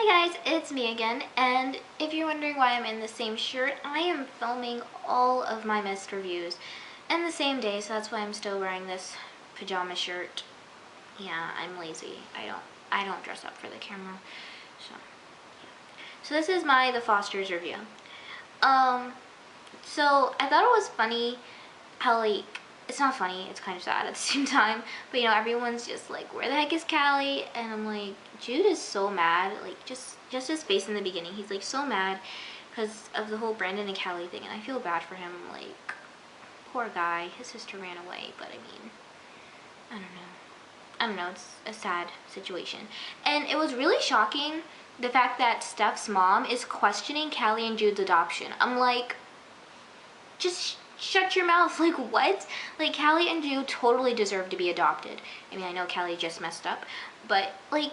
Hi guys, it's me again, and if you're wondering why I'm in the same shirt, I am filming all of my missed reviews in the same day, so that's why I'm still wearing this pajama shirt. Yeah, I'm lazy. I don't dress up for the camera. So this is my The Fosters review. So I thought it was funny how, like, it's not funny, it's kind of sad at the same time, but you know, everyone's just like, where the heck is Callie? And I'm like, Jude is so mad, like, just his face in the beginning, he's like so mad because of the whole Brandon and Callie thing, and I feel bad for him. Like, poor guy, his sister ran away, but I mean, I don't know, it's a sad situation. And it was really shocking, the fact that Steph's mom is questioning Callie and Jude's adoption. I'm like, just shut your mouth. Like, what? Like, Callie and Jude totally deserve to be adopted. I mean, I know Callie just messed up, but like,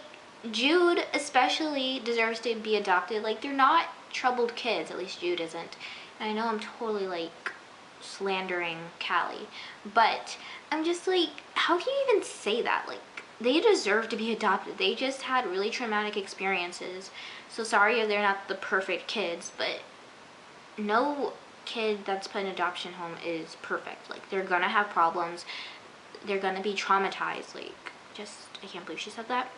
Jude especially deserves to be adopted. Like, they're not troubled kids, at least Jude isn't. And I know I'm totally like slandering Callie, but I'm just like, how can you even say that? Like, they deserve to be adopted. They just had really traumatic experiences. So sorry if they're not the perfect kids, but no kid that's put in an adoption home is perfect. Like, they're gonna have problems, they're gonna be traumatized. Like, just, I can't believe she said that.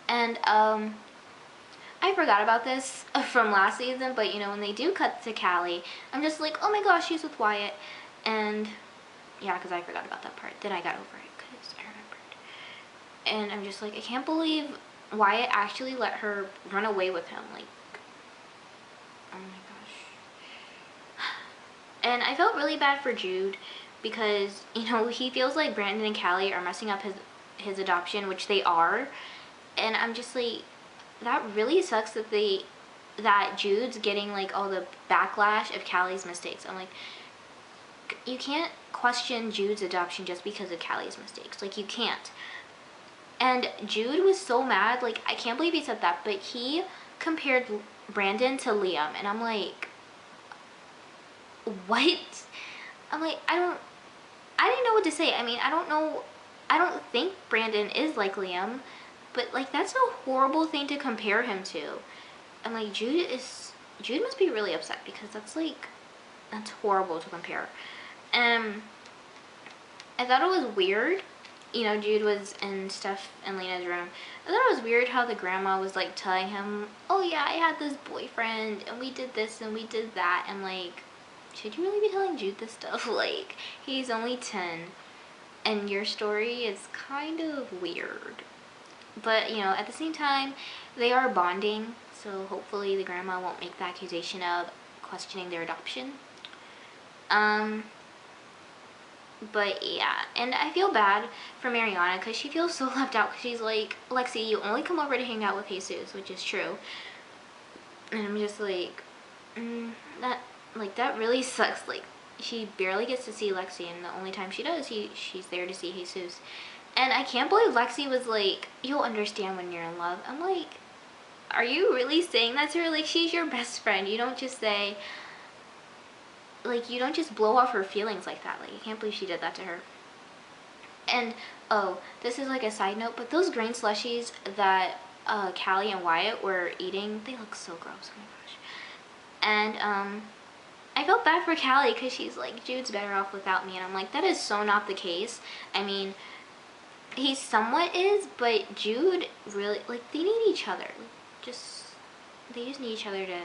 And I forgot about this from last season, but you know, when they do cut to Callie, I'm just like, oh my gosh, she's with Wyatt. And yeah, because I forgot about that part, then I got over it because I remembered. And I'm just like, I can't believe Wyatt actually let her run away with him. Like, oh my gosh. And I felt really bad for Jude because, you know, he feels like Brandon and Callie are messing up his adoption, which they are. And I'm just like, that really sucks that Jude's getting like all the backlash of Callie's mistakes. I'm like, you can't question Jude's adoption just because of Callie's mistakes. Like, you can't. And Jude was so mad. Like, I can't believe he said that, but he compared Brandon to Liam, and I'm like, what? I'm like, I didn't know what to say. I mean, I don't think Brandon is like Liam, but like, that's a horrible thing to compare him to. I'm like, Jude must be really upset because that's horrible to compare. I thought it was weird, you know, Jude was in Steph and Lena's room. I thought it was weird how the grandma was like telling him, oh yeah, I had this boyfriend and we did this and we did that. And like, should you really be telling Jude this stuff? Like, he's only 10 and your story is kind of weird. But, you know, at the same time, they are bonding, so hopefully the grandma won't make the accusation of questioning their adoption. But yeah, and I feel bad for Mariana because she feels so left out, because she's like, Lexi, you only come over to hang out with Jesus, which is true. And I'm just like, that really sucks. Like, she barely gets to see Lexi, and the only time she does, she's there to see Jesus. And I can't believe Lexi was like, you'll understand when you're in love. I'm like, are you really saying that to her? Like, she's your best friend. You don't just say, like, you don't just blow off her feelings like that. Like, I can't believe she did that to her. And, oh, this is like a side note, but those grain slushies that Callie and Wyatt were eating, they look so gross. Oh my gosh. And I felt bad for Callie because she's like, Jude's better off without me. And I'm like, that is so not the case. I mean, he somewhat is, but Jude really, like, they need each other. They just need each other to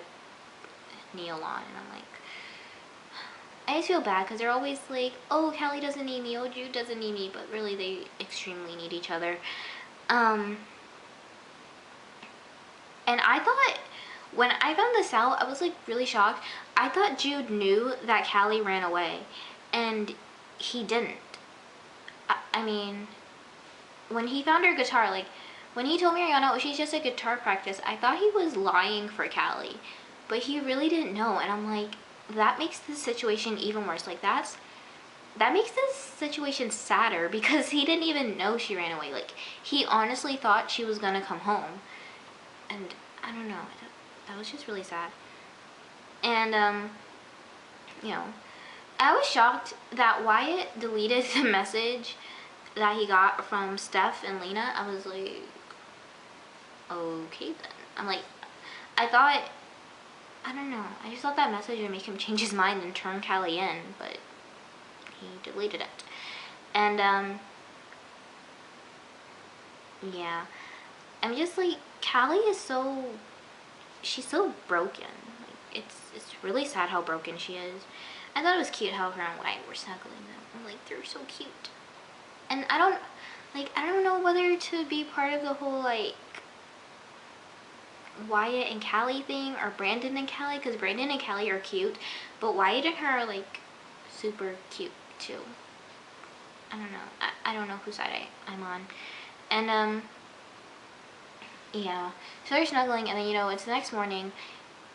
kneel on. And I'm like, I just feel bad because they're always like, oh, Callie doesn't need me, oh, Jude doesn't need me, but really they extremely need each other. And I thought, when I found this out, I was like really shocked. I thought Jude knew that Callie ran away, and he didn't. I mean, when he found her guitar, like, when he told Mariana, oh, she's just a guitar practice, I thought he was lying for Callie, but he really didn't know. And I'm like, that makes this situation even worse. Like, that makes this situation sadder because he didn't even know she ran away. Like, he honestly thought she was gonna come home, and I don't know, that was just really sad. And you know, I was shocked that Wyatt deleted the message that he got from Steph and Lena. I was like, okay then. I'm like, I don't know. I just thought that message would make him change his mind and turn Callie in, but he deleted it. And, yeah. I'm just like, Callie is she's so broken. Like, it's really sad how broken she is. I thought it was cute how her and Wyatt were snuggling them. I'm like, they're so cute. And I don't know whether to be part of the whole, like, Wyatt and Callie thing or Brandon and Callie, because Brandon and Callie are cute, but Wyatt and her are, like, super cute too. I don't know. I don't know whose side I'm on. And, yeah. So they're snuggling, and then, you know, it's the next morning,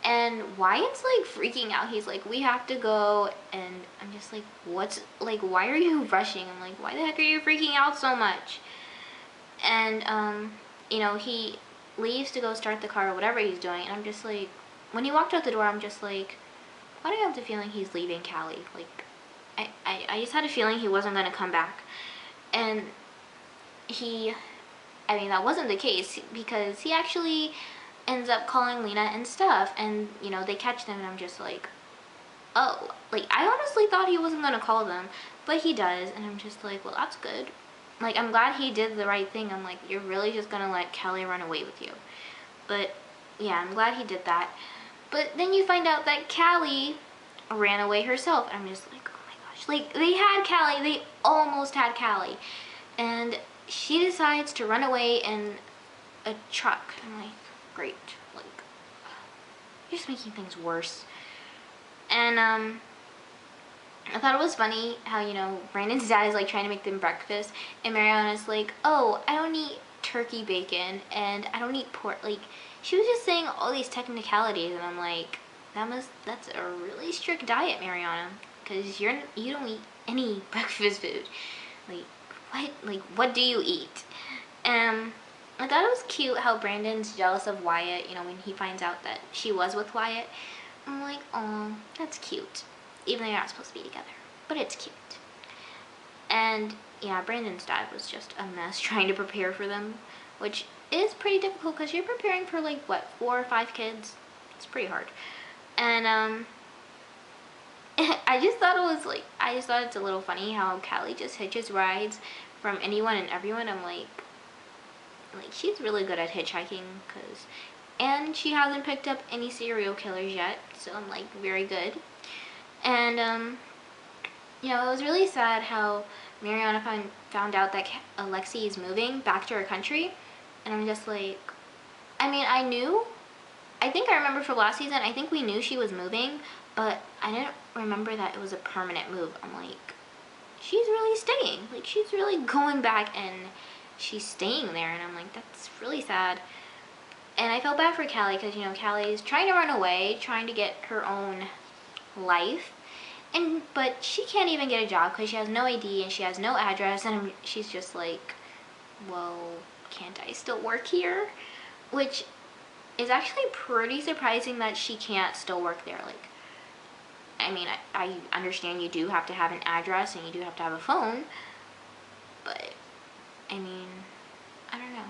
and Wyatt's, like, freaking out. He's like, we have to go, and I'm just like, why are you rushing? I'm like, why the heck are you freaking out so much? And, you know, he leaves to go start the car or whatever he's doing, and I'm just like, when he walked out the door, I'm just like, why do I have the feeling he's leaving Callie? Like, I just had a feeling he wasn't going to come back. And I mean, that wasn't the case, because he actually ends up calling Lena and stuff, and, you know, they catch them, and I'm just like, oh, like, I honestly thought he wasn't going to call them, but he does, and I'm just like, well, that's good. Like, I'm glad he did the right thing. I'm like, you're really just going to let Callie run away with you. But, yeah, I'm glad he did that. But then you find out that Callie ran away herself, and I'm just like, oh my gosh. Like, they had Callie, they almost had Callie, and she decides to run away in a truck. I'm like, great. Like, you're just making things worse. And, I thought it was funny how, you know, Brandon's dad is, like, trying to make them breakfast, and Mariana's like, oh, I don't eat turkey bacon, and I don't eat pork. Like, she was just saying all these technicalities, and I'm like, that's a really strict diet, Mariana, because you don't eat any breakfast food. Like, what do you eat? I thought it was cute how Brandon's jealous of Wyatt, you know, when he finds out that she was with Wyatt. I'm like, oh, that's cute. Even though you're not supposed to be together. But it's cute. And, yeah, Brandon's dad was just a mess trying to prepare for them, which is pretty difficult because you're preparing for, like, what, 4 or 5 kids? It's pretty hard. And, I just thought it's a little funny how Callie just hitches rides from anyone and everyone. I'm like, she's really good at hitchhiking, and she hasn't picked up any serial killers yet, so I'm like, very good. And, you know, it was really sad how Mariana found out that Alexei is moving back to her country, and I'm just like, I mean, I think I remember for last season, I think we knew she was moving, but I didn't remember that it was a permanent move. I'm like, she's really staying. Like, she's really going back, and she's staying there, and I'm like, that's really sad. And I felt bad for Callie, because, you know, Callie's trying to run away, trying to get her own life, but she can't even get a job because she has no ID and she has no address, and she's just like, well, can't I still work here? Which is actually pretty surprising that she can't still work there. Like, I mean, I understand you do have to have an address and you do have to have a phone, but, I mean, I don't know.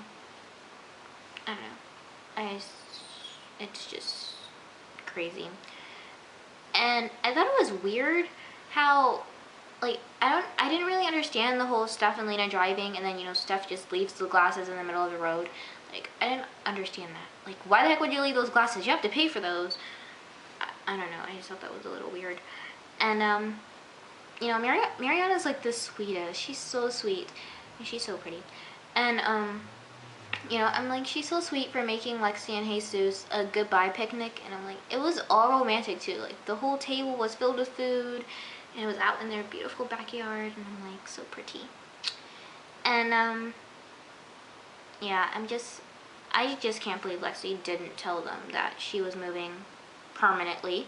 It's just crazy. And I thought it was weird how, like, I didn't really understand the whole Steph and Lena driving, and then, you know, Steph just leaves the glasses in the middle of the road. Like, I didn't understand that. Like, why the heck would you leave those glasses? You have to pay for those. I don't know. I just thought that was a little weird. And, you know, Mariana's, like, the sweetest. She's so sweet. And she's so pretty. And, you know, I'm like, she's so sweet for making Lexi and Jesus a goodbye picnic, and I'm like, it was all romantic too. Like, the whole table was filled with food, and it was out in their beautiful backyard, and I'm like, so pretty. And, yeah, I just can't believe Lexi didn't tell them that she was moving permanently.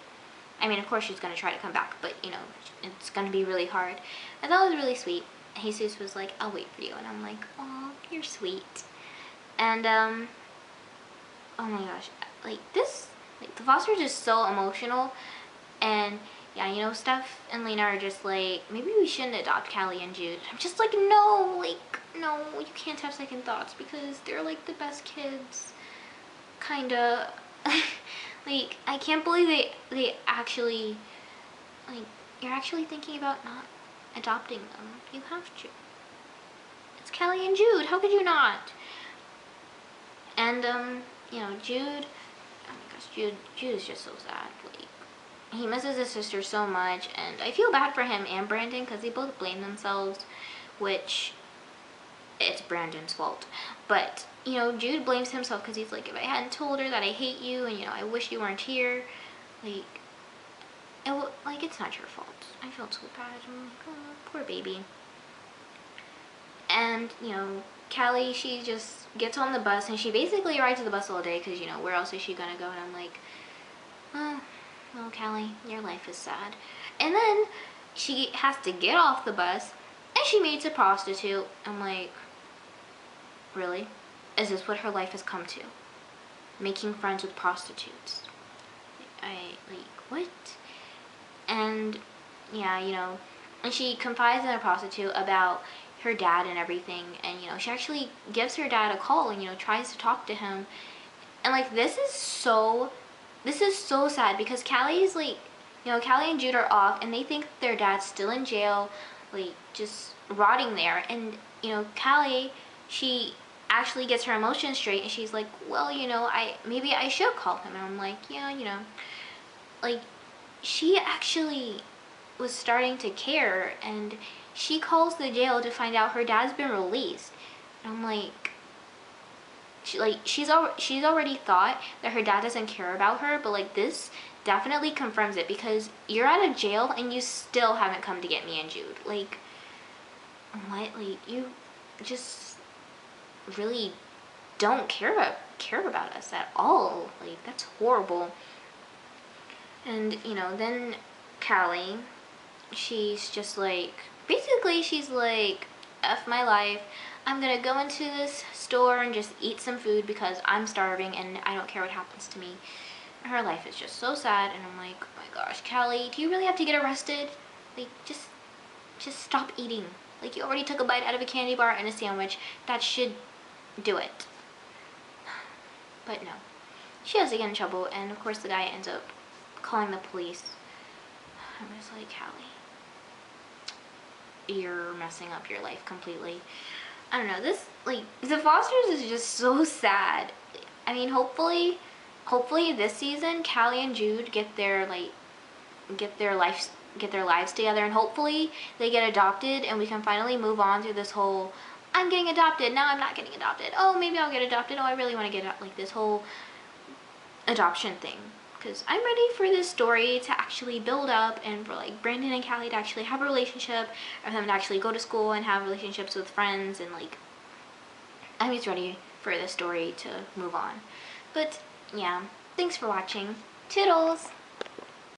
I mean, of course she's going to try to come back, but, you know, it's going to be really hard. I thought it was really sweet. Jesus was like, I'll wait for you, and I'm like, aw, you're sweet. And, oh my gosh, like, the Fosters are just so emotional, and, yeah, you know, Steph and Lena are just like, maybe we shouldn't adopt Callie and Jude. I'm just like, no, you can't have second thoughts, because they're, like, the best kids. kinda like, I can't believe they actually, like, you're actually thinking about not adopting them. You have to. It's Kelly and Jude. How could you not? And you know, Jude. Oh my gosh, Jude is just so sad. Like, he misses his sister so much, and I feel bad for him and Brandon because they both blame themselves, which it's Brandon's fault. But you know, Jude blames himself because he's like, if I hadn't told her that I hate you and you know I wish you weren't here, like, like, it's not your fault. I felt so bad. I'm like, oh, poor baby. And you know, Callie, she just gets on the bus and she basically rides the bus all day because you know where else is she gonna go? And I'm like, oh, well, Callie, your life is sad. And then she has to get off the bus and she meets a prostitute. I'm like, really? Is this what her life has come to? Making friends with prostitutes. Like, what? And yeah, you know, and she confides in a prostitute about her dad and everything, and you know, she actually gives her dad a call and you know tries to talk to him. And like, this is so sad because Callie's like, you know, Callie and Jude are off and they think their dad's still in jail, like just rotting there. And you know, Callie, she actually gets her emotions straight and she's like, well, you know, maybe I should call him. And I'm like, yeah, you know, like, she actually was starting to care, and she calls the jail to find out her dad's been released. And I'm like, she's already thought that her dad doesn't care about her, but like, this definitely confirms it because you're out of jail and you still haven't come to get me and Jude. Like, what? Like, you just really don't care about us at all. Like, that's horrible. And you know, then Callie, she's just like, basically she's like, F my life, I'm gonna go into this store and just eat some food because I'm starving and I don't care what happens to me. Her life is just so sad, and I'm like, oh my gosh, Callie, do you really have to get arrested? Like, just stop eating. Like, you already took a bite out of a candy bar and a sandwich. That should do it. But no. She has to get in trouble, and of course the guy ends up calling the police. I'm just like, Callie, you're messing up your life completely. I don't know, this, like, The Fosters is just so sad. I mean, hopefully this season Callie and Jude get their lives together, and hopefully they get adopted and we can finally move on through this whole, I'm getting adopted, now I'm not getting adopted, oh, maybe I'll get adopted, oh, I really want to get, like, this whole adoption thing. Because I'm ready for this story to actually build up and for like Brandon and Callie to actually have a relationship, or them to actually go to school and have relationships with friends, and like, I'm just ready for this story to move on. But yeah, thanks for watching. Toodles!